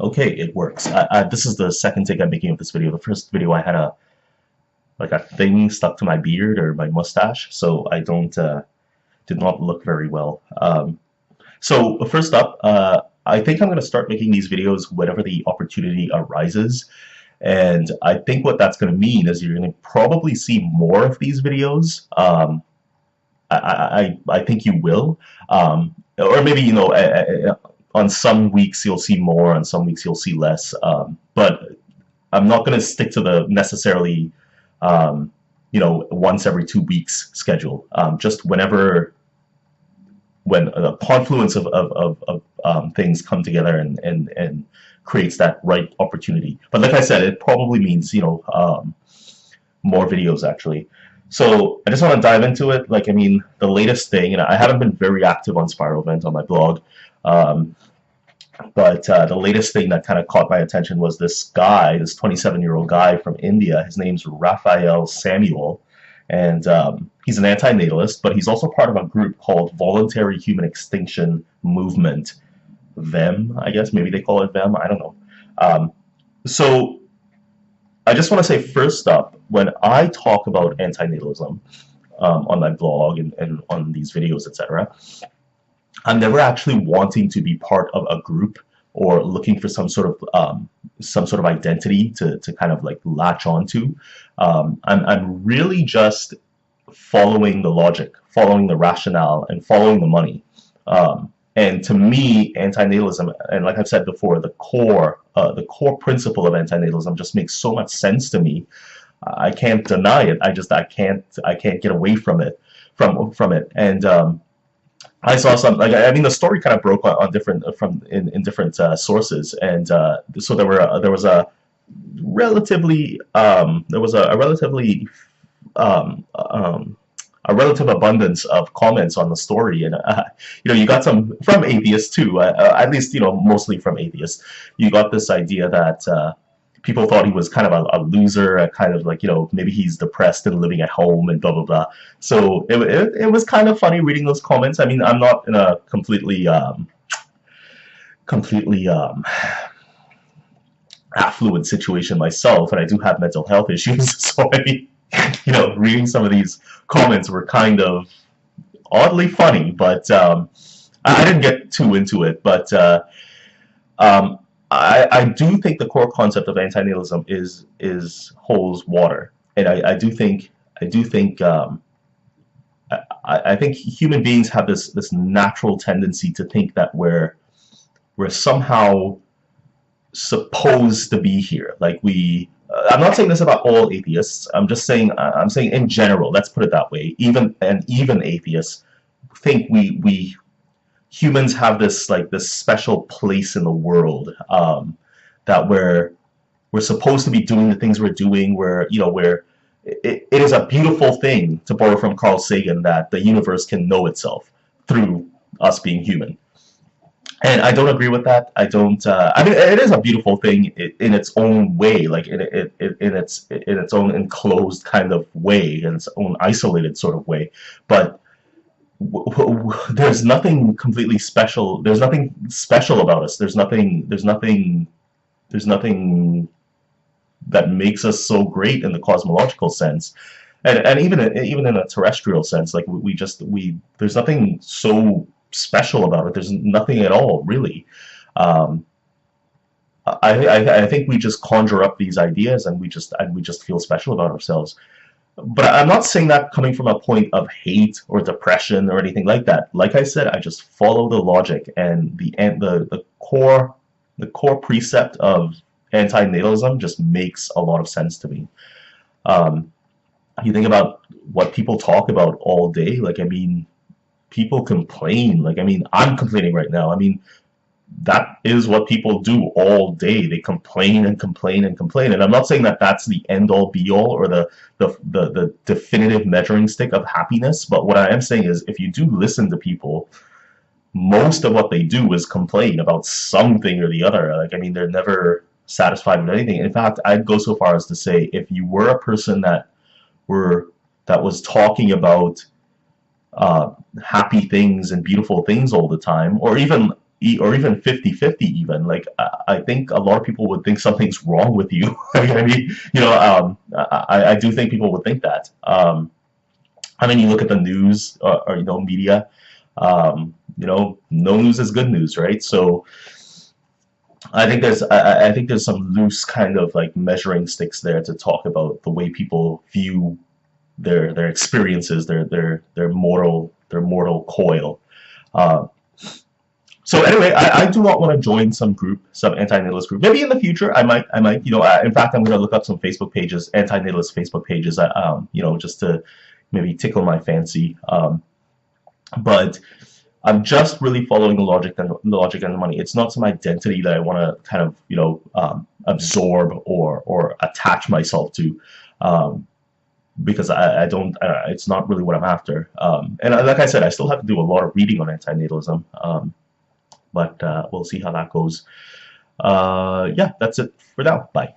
Okay, it works. This is the second take I'm making of this video. The first video I had a thing stuck to my beard or my mustache, so I don't did not look very well. So first up, I think I'm going to start making these videos whenever the opportunity arises, and I think what that's going to mean is you're going to probably see more of these videos. I think you will, or maybe on some weeks you'll see more, on some weeks you'll see less. But I'm not going to stick to the necessarily, once every 2 weeks schedule. Just when a confluence of things come together and creates that right opportunity. But like I said, it probably means more videos actually. So I just want to dive into it. Like, I mean, the latest thing, and I haven't been very active on Spiralvent on my blog, um, but the latest thing that kind of caught my attention was this guy, this 27-year-old guy from India. His name's Raphael Samuel, and he's an antinatalist, but he's also part of a group called Voluntary Human Extinction Movement. VEM, I guess, maybe they call it VEM, I don't know. So I just want to say first up, when I talk about antinatalism on my blog and on these videos, etc., I'm never actually wanting to be part of a group or looking for some sort of identity to kind of like latch onto. I'm really just following the logic, following the rationale, and following the money. And to me, antinatalism, and like I've said before, the core principle of antinatalism just makes so much sense to me. I can't deny it. I can't get away from it, from it. And I saw some, like, I mean, the story kind of broke on different in different sources, and so there was a relatively um, um, a relative abundance of comments on the story, and you got some from atheists too, at least mostly from atheists. You got this idea that people thought he was kind of a loser, a kind of like maybe he's depressed and living at home and blah blah blah. So it was kind of funny reading those comments. I mean, I'm not in a completely affluent situation myself, and I do have mental health issues. So I mean, reading some of these comments were kind of oddly funny, but I didn't get too into it. But I do think the core concept of antinatalism is holds water, and I think human beings have this natural tendency to think that we're somehow supposed to be here. Like I'm not saying this about all atheists. I'm saying in general. Let's put it that way. Even atheists think we humans have this special place in the world, that we're supposed to be doing the things we're doing. Where it is a beautiful thing, to borrow from Carl Sagan, that the universe can know itself through us being human. And I don't agree with that. I don't. I mean, it is a beautiful thing in its own way, like in its own enclosed kind of way, in its own isolated sort of way. But there's nothing completely special. There's nothing special about us. There's nothing. There's nothing that makes us so great in the cosmological sense, and even in a terrestrial sense. Like there's nothing so special about it. There's nothing at all, really. I think we just conjure up these ideas, and we just feel special about ourselves. But I'm not saying that coming from a point of hate or depression or anything like that. Like I said, I just follow the logic, and the core precept of antinatalism just makes a lot of sense to me. You think about what people talk about all day. Like, I mean, people complain. Like, I mean, I'm complaining right now. I mean, that is what people do all day. They complain and complain and complain. And I'm not saying that that's the end all be all, or the definitive measuring stick of happiness. But what I am saying is, if you do listen to people, most of what they do is complain about something or the other. Like, I mean, they're never satisfied with anything. In fact, I'd go so far as to say, if you were a person that was talking about happy things and beautiful things all the time, or even or even 50-50 even. Like I think a lot of people would think something's wrong with you. I mean, I do think people would think that. I mean, you look at the news, or media. No news is good news, right? So I think there's some loose kind of like measuring sticks there to talk about the way people view their experiences, their mortal coil. Uh, so anyway, I do not want to join some anti-natalist group. Maybe in the future, I might. In fact, I'm going to look up some Facebook pages, anti-natalist Facebook pages. Just to maybe tickle my fancy. But I'm just really following the logic and the money. It's not some identity that I want to kind of absorb or attach myself to. Because I don't, it's not really what I'm after. And like I said, I still have to do a lot of reading on antinatalism, but we'll see how that goes. Yeah, that's it for now. Bye.